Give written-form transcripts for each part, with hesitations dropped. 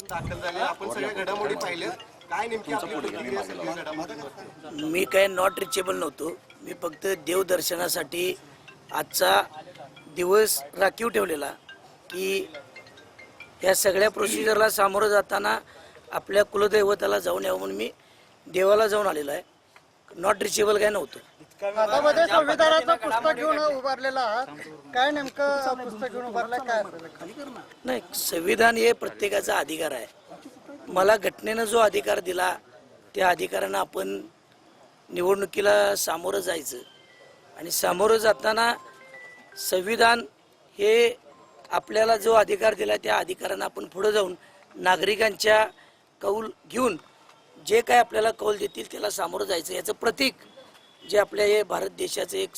दाखल झाले. आपण सगळ्या घडामोडी पाहिल्या. काय नेमकी आपली प्रतिक्रिया सगळ्या घडामोडींवर? मी काय नॉट रिचेबल नव्हतो. मी फक्त देवदर्शनासाठी आजचा दिवस राखीव ठेवलेला की या सगळ्या प्रोसिजरला सामोरं जाताना आपल्या कुलदैवताला जाऊन यावं म्हणून मी देवाला जाऊन आलेलो आहे. नॉट रिचेबल काय नव्हतं. हातामध्ये संविधानाचं पुस्तक घेऊन उभारलेला आहात. काय नेमकं पुस्तक घेऊन उभारलंय काय? नाही, संविधान हे प्रत्येकाचा अधिकार आहे. मला घटनेनं जो अधिकार दिला त्या अधिकारानं आपण निवडणुकीला सामोरं जायचं आणि सामोरं जाताना संविधान हे आपल्याला जो अधिकार दिला त्या अधिकारानं आपण पुढे जाऊन नागरिकांच्या कौल घेऊन जे काय आपल्याला कौल देतील त्याला सामोरं जायचं. याचं प्रतीक जे आपल्या हे भारत देशाचं एक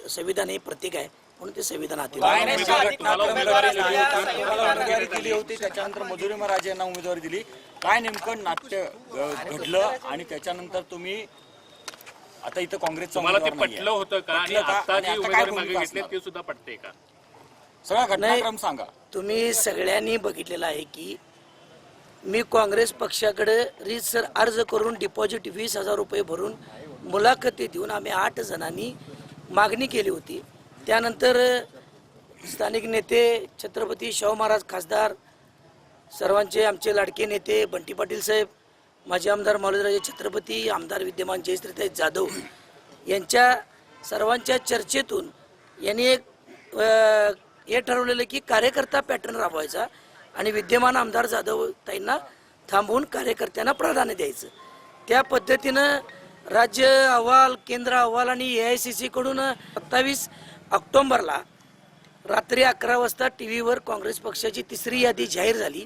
संविधान हे प्रतीक आहे म्हणून ते संविधान हाती दिली होती. त्याच्यानंतर मधुरी महाराज यांना उमेदवारी दिली. काय नेमकं नाट्य घडलं आणि त्याच्यानंतर तुम्ही आता इथं काँग्रेसचं मला ते पटलं होतं का आणि आता जी उमेदवारी मागे घेतली ते सुद्धा पटते का? सगळा घटनाक्रम सांगा. तुम्ही सगळ्यांनी बघितलेलं आहे की मी काँग्रेस पक्षाकडे रीतसर अर्ज करून डिपॉझिट 20,000 रुपये भरून मुलाखती देऊन आम्ही 8 जणांनी मागणी केली होती. त्यानंतर स्थानिक नेते छत्रपती शाहू महाराज खासदार सर्वांचे आमचे लाडके नेते बंटी पाटील साहेब, माजी आमदार मालोजीराजे छत्रपती, आमदार विद्यमान जयश्रीताई जाधव यांच्या सर्वांच्या चर्चेतून यांनी एक हे ठरवलेलं की कार्यकर्ता पॅटर्न राबवायचा आणि विद्यमान आमदार जाधव ताईंना थांबवून कार्यकर्त्यांना प्राधान्य द्यायचं. त्या पद्धतीनं राज्य अहवाल, केंद्र अहवाल आणि AICC कडून 27 ऑक्टोबरला रात्री 11 वाजता TV वर काँग्रेस पक्षाची तिसरी यादी जाहीर झाली.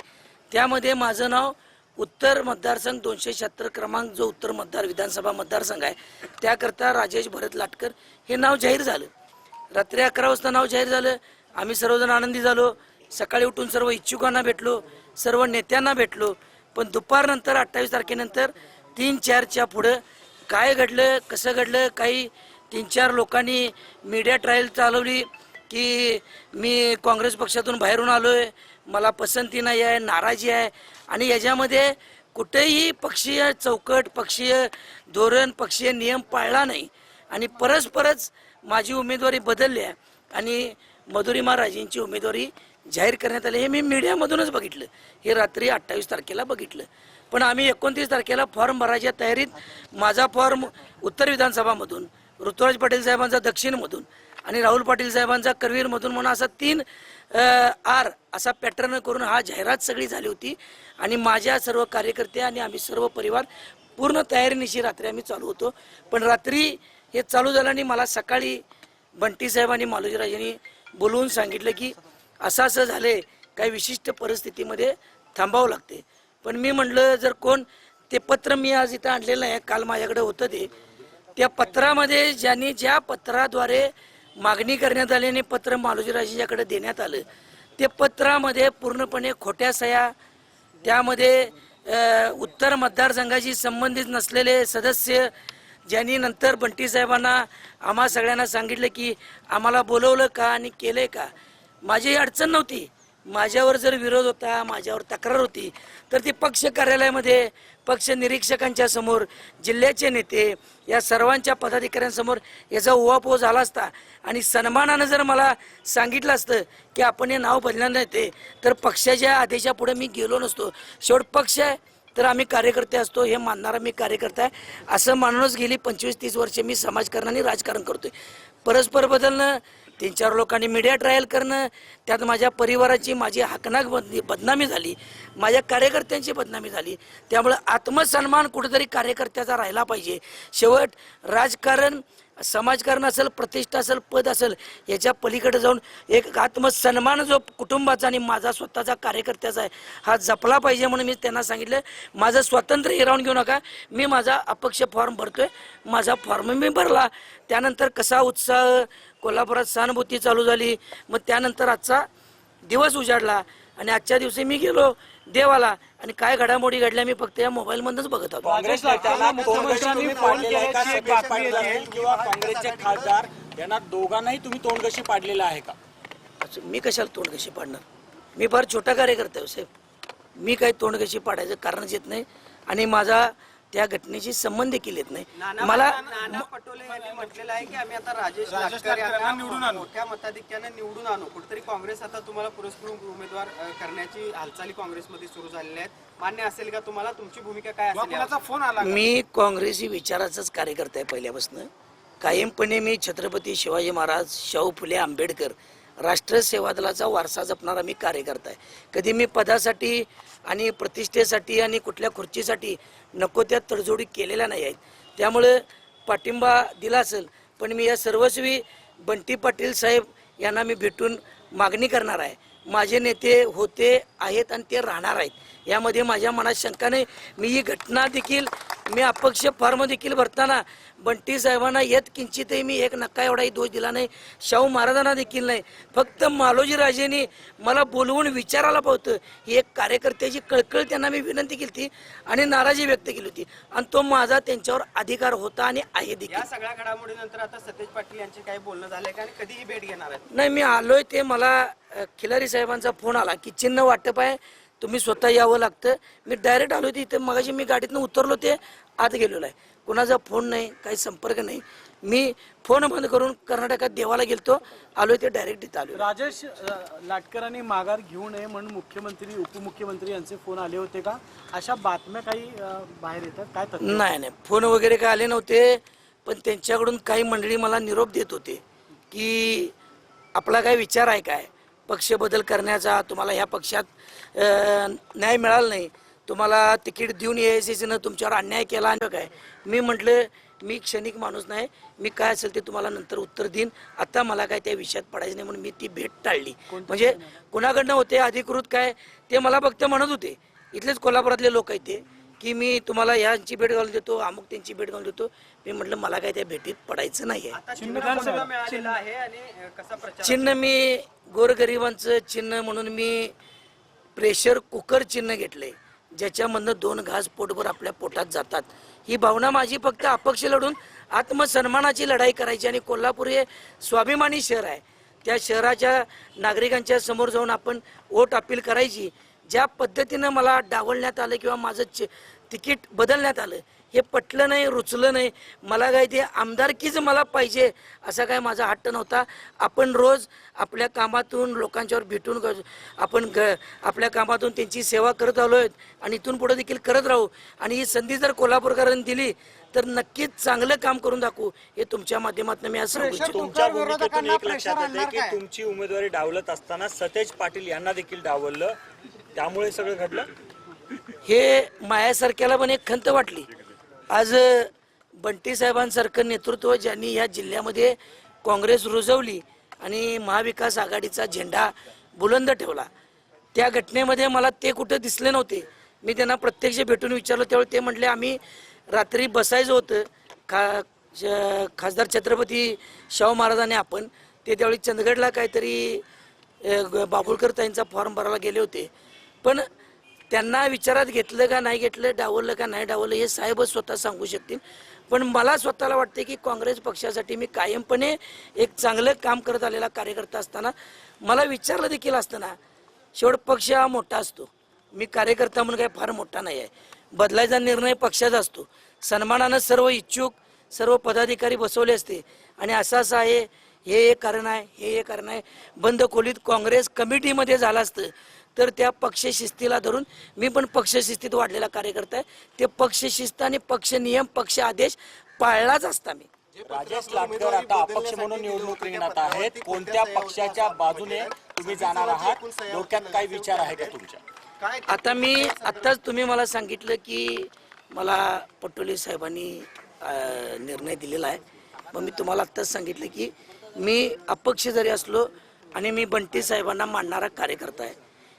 त्यामध्ये माझं नाव उत्तर मतदारसंघ 276 क्रमांक जो उत्तर विधानसभा मतदारसंघ आहे त्याकरता राजेश भरत लाटकर हे नाव जाहीर झालं. रात्री 11 वाजता नाव जाहीर झालं. आम्ही सर्वजण आनंदी झालो. सकाळी उठून सर्व इच्छुकांना भेटलो, सर्व नेत्यांना भेटलो. पण दुपारनंतर 28 तारखेनंतर 3-4च्या पुढं काय घडलं, कसं घडलं, काही 3-4 लोकांनी मीडिया ट्रायल चालवली की मी काँग्रेस पक्षातून बाहेरून आलोय, मला पसंती नाही आहे, नाराजी आहे आणि याच्यामध्ये कुठेही पक्षीय चौकट, पक्षीय धोरण, पक्षीय नियम पाळला नाही आणि परस्परच माझी उमेदवारी बदलली आहे आणि मधुरी महाराजांची उमेदवारी जाहीर करण्यात आली. हे मी मीडियामधूनच बघितलं. हे रात्री 28 तारखेला बघितलं. पण आम्ही 29 तारखेला फॉर्म भरायच्या तयारीत माझा फॉर्म उत्तर विधानसभामधून, ऋतुराज पाटील साहेबांचा दक्षिणमधून आणि राहुल पाटील साहेबांचा करवीरमधून म्हणून असा 3 आर असा पॅटर्न करून हा जाहिरात सगळी झाली होती आणि माझ्या सर्व कार्यकर्ते आणि आम्ही सर्व परिवार पूर्ण तयारीनिशी रात्री आम्ही चालू होतो. पण रात्री हे चालू झालं आणि मला सकाळी बंटी साहेब आणि मालोजीराजांनी बोलवून सांगितलं की असं झाले, काही विशिष्ट परिस्थितीमध्ये थांबावं लागते. पण मी म्हटलं जर कोण ते पत्र मी आज इथं आणलेलं आहे, काल माझ्याकडे होतं ते, त्या पत्रामध्ये ज्यांनी ज्या पत्राद्वारे मागणी करण्यात आली आणि पत्र मालोजीराजांच्याकडे देण्यात आलं ते पत्रामध्ये पूर्णपणे खोट्या सह्या, त्यामध्ये उत्तर मतदारसंघाशी संबंधित नसलेले सदस्य ज्यांनी नंतर बंटी साहेबांना आम्हा सगळ्यांना सांगितलं की आम्हाला बोलवलं का आणि केलंय का. माझी अडचण नव्हती. माझ्यावर जर विरोध होता, माझ्यावर तक्रार होती तर ती पक्ष कार्यालयामध्ये पक्ष निरीक्षकांच्या समोर, जिल्ह्याचे नेते या सर्वांच्या पदाधिकाऱ्यांसमोर याचा उहापोह झाला असता आणि सन्मानानं जर मला सांगितलं असतं की आपण हे नाव बदलणार नाही ते तर पक्षाच्या आदेशापुढे मी गेलो नसतो. शेवट पक्ष आहे तर आम्ही कार्यकर्ते असतो हे मानणारा मी कार्यकर्ता आहे. असं मानूनच गेली 25-30 वर्षे मी समाजकारण आणि राजकारण करतोय. परस्पर बदलणं, 3-4 लोकांनी मीडिया ट्रायल करणं, त्यात माझ्या परिवाराची माझी हाकनाक बदनामी झाली, माझ्या कार्यकर्त्यांची बदनामी झाली. त्यामुळे आत्मसन्मान कुठेतरी कार्यकर्त्याचा राहिला पाहिजे. शेवट राजकारण, समाजकारण असेल, प्रतिष्ठा असेल, पद असेल, याच्या पलीकडे जाऊन एक आत्मसन्मान जो कुटुंबाचा आणि माझा स्वतःचा कार्यकर्त्याचा आहे हा जपला पाहिजे. म्हणून मी त्यांना सांगितलं माझं स्वातंत्र्य हिरावून घेऊ नका. मी माझा अपक्ष फॉर्म भरतोय. माझा फॉर्म मी भरला. त्यानंतर कसा उत्साह कोल्हापुरात, सहानुभूती चालू झाली. मग त्यानंतर आजचा दिवस उजाडला आणि आजच्या दिवशी मी गेलो देवाला आणि काय घडामोडी घडल्या मी फक्त या मोबाईल मधूनच बघत होतो. किंवा काँग्रेसचे खासदार यांना दोघांनाही तुम्ही तोंडघशी पाडलेला आहे का? मी कशाला तोंडघशी पाडणार? मी फार छोटा कार्यकर्ता आहे साहेब. मी काही तोंड कशी पाडायचं कारणच येत नाही आणि माझा त्या घटनेशी संबंध देखील येत नाही. मला नाना पटोले यांनी म्हटलेलं आहे की आम्ही आता राजेश लाटकर यांना मोठ्या मताधिक्याने निवडून आणू. कुठेतरी काँग्रेस आता तुम्हाला पुरस्कृत उमेदवार करण्याची हालचाली काँग्रेसमध्ये सुरू झालेल्या आहेत. मान्य असेल का तुम्हाला? तुमची भूमिका काय असेल? मी काँग्रेसी विचाराचाच कार्यकर्ता आहे पहिल्यापासून. कायमपणे मी छत्रपती शिवाजी महाराज, शाहू फुले आंबेडकर, राष्ट्र सेवा दलाचा वारसा जपणारा मी कार्यकर्ता आहे. कधी मी पदासाठी आणि प्रतिष्ठेसाठी आणि कुठल्या खुर्चीसाठी नको त्या तडजोडी केलेल्या नाही आहेत. त्यामुळे पाठिंबा दिला असेल, पण मी या सर्वस्वी बंटी पाटील साहेब यांना मी भेटून मागणी करणार आहे. माझे नेते होते आहेत आणि ते राहणार आहेत, यामध्ये माझ्या मनात शंका नाही. मी ही घटना देखील मी अपक्ष फॉर्म देखील भरताना बंटी साहेबांना येत किंचितही मी एक नक्का एवढाही दोष दिला नाही, शाहू महाराजांना देखील नाही. फक्त मालोजी राजेंनी मला बोलवून विचारायला पावतं ही एक कार्यकर्त्याची कळकळ त्यांना मी विनंती केली होती आणि नाराजी व्यक्त केली होती आणि तो माझा त्यांच्यावर अधिकार होता आणि आहे देखील. या सगळ्या घडामोडीनंतर आता सतेज पाटील यांचे काही बोलणं झालंय का आणि कधीही भेट घेणार आहेत? नाही, मी आलोय ते मला खिलारी साहेबांचा फोन आला की चिन्ह वाटप आहे, तुम्ही स्वतः यावं लागतं. मी डायरेक्ट आलो होते इथं, मगाशी मी गाडीतनं उतरलो ते आत गेलेलो आहे. कुणाचा फोन नाही, काही संपर्क नाही. मी फोन बंद करून कर्नाटकात देवाला गेलतो, आलोय ते डायरेक्ट इथं आलो. राजेश लाटकरांनी माघार घेऊ नये म्हणून मुख्यमंत्री उपमुख्यमंत्री यांचे फोन आले होते का? अशा बातम्या काही बाहेर येतात, काय तथ्य? नाही, फोन वगैरे काय आले नव्हते, पण त्यांच्याकडून काही मंडळी मला निरोप देत होते की आपला काय विचार आहे काय पक्ष बदल करण्याचा, तुम्हाला ह्या पक्षात न्याय मिळाला नाही, तुम्हाला तिकीट देऊन AICCनं तुमच्यावर अन्याय केला आणि काय. मी म्हटलं मी क्षणिक माणूस नाही, मी काय असेल ते तुम्हाला नंतर उत्तर देईन, आता मला काय त्या विषयात पडायचं नाही म्हणून मी ती भेट टाळली. म्हणजे कुणाकडनं होते अधिकृत काय ते मला फक्त म्हणत होते, इथलेच कोल्हापुरातले लोक आहेत ते, की मी तुम्हाला यांची भेट घालून देतो, अमुक त्यांची भेट घालून देतो. मी म्हटलं मला काय त्या भेटीत पडायचं नाही आहे. मिळालेलं आहे आणि कसा प्रचार? चिन्ह मी गोरगरिबांचं चिन्ह म्हणून मी प्रेशर कुकर चिन्ह घेतलंय, ज्याच्यामधनं 2 घास पोटभर आपल्या पोटात जातात. ही भावना माझी फक्त अपक्ष लढून आत्मसन्मानाची लढाई करायची आणि कोल्हापूर हे स्वाभिमानी शहर आहे, त्या शहराच्या नागरिकांच्या समोर जाऊन आपण वोट अपील करायची. ज्या पद्धतीनं मला डावलण्यात आलं किंवा माझं तिकीट बदलण्यात आलं हे पटलं नाही, रुचलं नाही. मला काय ते आमदारकीच मला पाहिजे असा काय माझा हट्ट नव्हता. आपण रोज आपल्या कामातून लोकांच्यावर भेटून आपण आपल्या कामातून त्यांची सेवा करत आलो आहेत आणि इथून पुढे देखील करत राहू. आणि ही संधी जर कोल्हापूरकरांनी दिली तर नक्कीच चांगलं काम करून दाखवू, हे तुमच्या माध्यमातून मी असं सांगू इच्छितो. तुमच्या भूमिकेतून एक लक्षात येते की तुमची उमेदवारी डावलत असताना सतेज पाटील यांना देखील डावललं, त्यामुळे सगळं घडलं. हे मायासारख्याला पण एक खंत वाटली. आज बंटी साहेबांसारखं नेतृत्व ज्यांनी या जिल्ह्यामध्ये काँग्रेस रुजवली आणि महाविकास आघाडीचा झेंडा बुलंद ठेवला, त्या घटनेमध्ये मला ते कुठं दिसले नव्हते. मी त्यांना प्रत्यक्ष भेटून विचारलं, त्यावेळी ते म्हटले आम्ही रात्री बसायचं होतं खासदार छत्रपती शाहू महाराजांनी आपण ते त्यावेळी चंदगडला काहीतरी बाबुळकर ताईंचा फॉर्म भरायला गेले होते. पण त्यांना विचारात घेतलं का नाही घेतलं, डावललं का नाही डावललं हे साहेबच स्वतः सांगू शकतील. पण मला स्वतःला वाटते की काँग्रेस पक्षासाठी मी कायमपणे एक चांगलं काम करत आलेला कार्यकर्ता असताना मला विचारलं देखील असताना शेवट पक्ष हा मोठा असतो, मी कार्यकर्ता म्हणून काही फार मोठा नाही आहे. बदलायचा निर्णय पक्षाचा असतो. सन्मानानं सर्व इच्छुक सर्व पदाधिकारी बसवले असते आणि असं आहे, हे एक कारण आहे, हे एक कारण आहे. बंद खोलीत काँग्रेस कमिटीमध्ये झालं असतं तर त्या पक्षशिस्तीला धरून मी पण पक्षशिस्तीत वाढलेला कार्यकर्ता आहे. ते पक्षशिस्त आणि पक्ष नियम पक्ष आदेश पाळलाच असता मी. राजेश लाटकर आता अपक्ष म्हणून निवडणूक रिंगणात आहेत. कोणत्या पक्षाच्या बाजूने तुम्ही जाणार आहात, डोक्यात काय विचार आहे का तुमच्या? आता मी आत्ताच तुम्ही मला सांगितलं की मला पटोले साहेबांनी निर्णय दिलेला आहे. मग मी तुम्हाला आत्ताच सांगितलं की मी अपक्ष जरी असलो आणि मी बंटी साहेबांना मानणारा कार्यकर्ता आहे.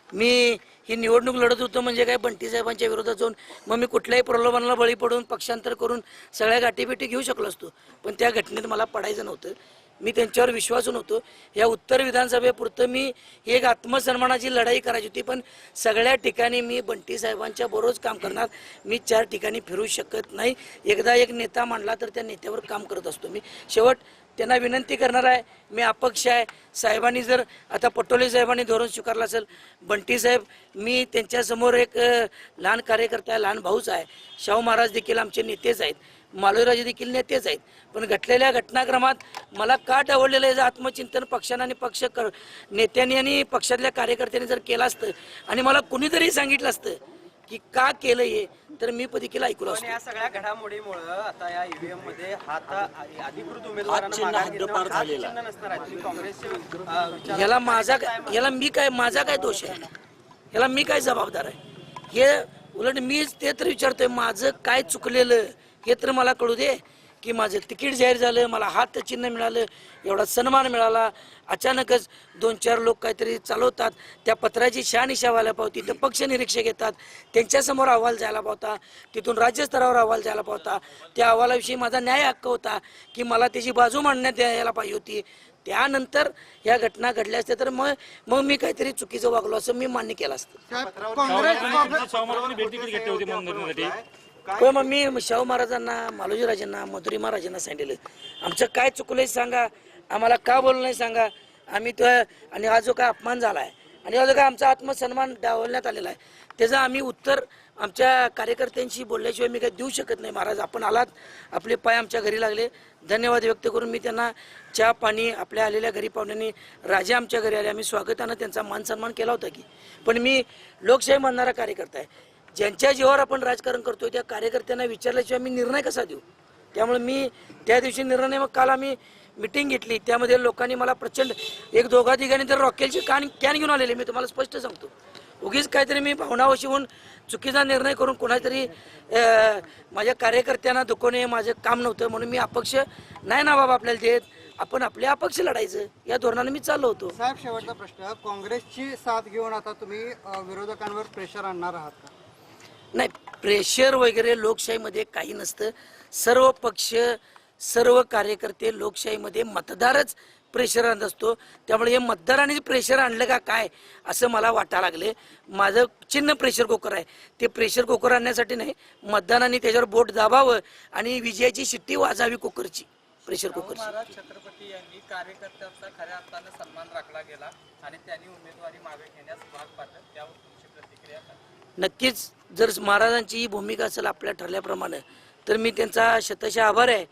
मी ही निवडणूक लढत होतो म्हणजे काय बंटी साहेबांच्या विरोधात जाऊन मग मी कुठल्याही प्रलोभनाला बळी पडून पक्षांतर करून सगळ्या गाठीभेटी घेऊ शकलो असतो, पण त्या घटनेत मला पडायचं नव्हतं. मी त्यांच्यावर विश्वासून होतो. या उत्तर विधानसभेपुरतं मी ही एक आत्मसन्मानाची लढाई करायची होती, पण सगळ्या ठिकाणी मी बंटी साहेबांच्या बरोबरच काम करणार. मी 4 ठिकाणी फिरू शकत नाही. एकदा एक नेता मांडला तर त्या नेत्यावर काम करत असतो मी. शेवट त्यांना विनंती करणार आहे, मी अपक्ष आहे. साहेबांनी जर आता पटोले साहेबांनी धोरण स्वीकारलं असेल, बंटी साहेब, मी त्यांच्यासमोर एक लहान कार्यकर्ता आहे, लहान भाऊच आहे. शाहू महाराज देखील आमचे नेतेच आहेत, मालोजीराजे देखील नेतेच आहेत. पण घडलेल्या घटनाक्रमात मला का डावललेलं याचं आत्मचिंतन पक्षानं आणि नेत्यांनी आणि पक्षातल्या कार्यकर्त्यांनी जर केलं असतं आणि मला कुणीतरी सांगितलं असतं की का केलं हे, तर मी देखील ऐकलं पण असतं. या सगळ्या घडामोडीमुळे आता या ईव्हीएम मध्ये अधिकृत उमेदवारांना चिन्ह माघार हद्दपार घेतल्यावर हात झालेला. चिन्ह नसणार आहे. तुम्ही काँग्रेसचे विचार माझा काय दोष आहे? याला मी काय जबाबदार आहे? हे उलट मी ते तर विचारतोय, माझं काय चुकलेलं हे तर मला कळू दे. की माझं तिकीट जाहीर झालं, मला हात चिन्ह मिळालं, एवढा सन्मान मिळाला, अचानकच 2-4 लोक काहीतरी चालवतात, त्या पत्राची शहानिशा व्हायला पावती, तर पक्ष निरीक्षक येतात, त्यांच्यासमोर अहवाल जायला पावता, तिथून राज्यस्तरावर अहवाल जायला पावता. त्या अहवालाविषयी माझा न्याय हक्क होता की मला त्याची बाजू मांडण्यात यायला पाहिजे होती. त्यानंतर ह्या घटना घडल्या असत्या तर मग मी काहीतरी चुकीचं वागलो असं मी मान्य केलं असतं. साहेब, काँग्रेस होय, मग मी शाहू महाराजांना, मालोजीराजांना, मधुरी महाराजांना सांगितलं, आमचं काय चुकलंय सांगा, आम्हाला का बोललं नाही सांगा. आम्ही तो आणि हा जो काय अपमान झाला आहे आणि हा जो काय आमचा आत्मसन्मान डावलण्यात आलेला आहे, त्याचं आम्ही उत्तर आमच्या कार्यकर्त्यांशी बोलल्याशिवाय मी काही देऊ शकत नाही. महाराज, आपण आलात, आपले पाय आमच्या घरी लागले, धन्यवाद व्यक्त करून मी त्यांना चहा पाणी, आपल्या आलेल्या घरी पाहुण्यांनी, राजे आमच्या घरी आले, आम्ही स्वागतानं त्यांचा मान सन्मान केला होता की. पण मी लोकशाही मानणारा कार्यकर्ता आहे. ज्यांच्या जीवावर आपण राजकारण करतोय त्या कार्यकर्त्यांना विचारल्याशिवाय मी निर्णय कसा देऊ? त्यामुळे मी त्या दिवशी निर्णय, मग काल आम्ही मिटिंग घेतली, त्यामध्ये लोकांनी मला प्रचंड 1-2 तर रॉकेलचे कॅन घेऊन आलेले. मी तुम्हाला स्पष्ट सांगतो, उगीच काहीतरी मी भावनावशी होऊन चुकीचा निर्णय करून कोणातरी माझ्या कार्यकर्त्यांना दुखवणे माझं काम नव्हतं. म्हणून मी अपक्ष नाही ना बाबा आपल्याला देत, आपण आपले अपक्ष लढायचं या धोरणाने मी चाललो होतो. साहेब, शेवटचा प्रश्न, काँग्रेसची साथ घेऊन आता तुम्ही विरोधकांवर प्रेशर आणणार आहात का? नाही, प्रेशर वगैरे लोकशाहीमध्ये काही नसतं. सर्व पक्ष, सर्व कार्यकर्ते, लोकशाहीमध्ये मतदारच प्रेशर आणत असतो. त्यामुळे हे मतदारांनी प्रेशर आणलं का काय असं मला वाटायला लागले. माझं चिन्ह प्रेशर कुकर आहे, ते प्रेशर कुकर आणण्यासाठी नाही, मतदारांनी त्याच्यावर बोट दाबावं आणि विजयाची शिट्टी वाजावी कुकरची, प्रेशर कुकरची. छत्रपती यांनी कार्यकर्त्यांचा खऱ्या अर्थानं सन्मान राखला गेला आणि त्यांनी उमेदवारी मागे घेण्यास भाग पाडलं, त्यावर तुमची प्रतिक्रिया काय? नक्कीच जर महाराजांची ही भूमिका असेल आपल्या ठरल्याप्रमाणे तर मी त्यांचा शतशः आभार आहे.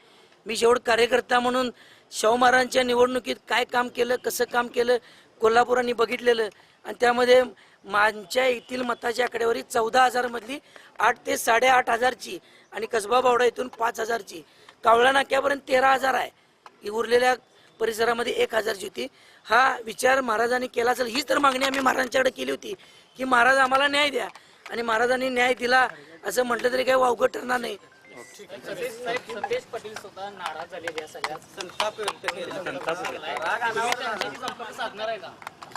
मी शेवट कार्यकर्ता म्हणून शाहू महाराजांच्या निवडणुकीत काय काम केलं, कसं काम केलं कोल्हापुरांनी बघितलेलं, आणि त्यामध्ये माझ्या येथील मताची आकडेवारी 14,000 मधली 8 ते 8,500ची आणि कसबा बावडा इथून 5,000ची, कावळा नाक्यापर्यंत 13,000 आहे, उरलेल्या परिसरामध्ये 1,000ची होती. हा विचार महाराजांनी केला असेल, हीच तर मागणी आम्ही महाराजांच्याकडे केली होती की महाराज आम्हाला न्याय द्या, आणि महाराजांनी न्याय दिला असं म्हटलं तरी काही वावगं ठरणार नाही. सतेज पाटील सुद्धा नाराज झालेले या सगळ्यात संताप व्यक्त केला. संपर्क साधणार आहे का?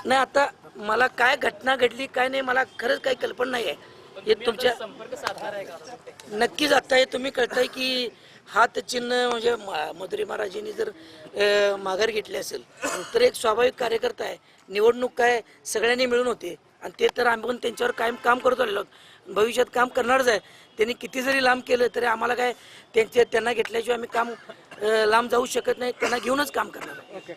नाही, आता मला काय घटना घडली काय नाही मला खरंच काही कल्पना नाही आहे. हे तुमच्या संपर्क साधणार आहे का? नक्कीच आता हे तुम्ही कळताय की हात चिन्ह म्हणजे मधुरी महाराजांनी जर माघार घेतली असेल तर एक स्वाभाविक कार्यकर्ता आहे. निवडणूक काय सगळ्यांनी मिळून होते आणि ते तर आम्ही पण त्यांच्यावर कायम काम करत आलेलो आहोत, भविष्यात काम करणारच आहे. त्यांनी किती जरी लांब केलं तरी आम्हाला काय त्यांना घेतल्याशिवाय आम्ही काम लांब जाऊ शकत नाही, त्यांना घेऊनच काम करणार आहे.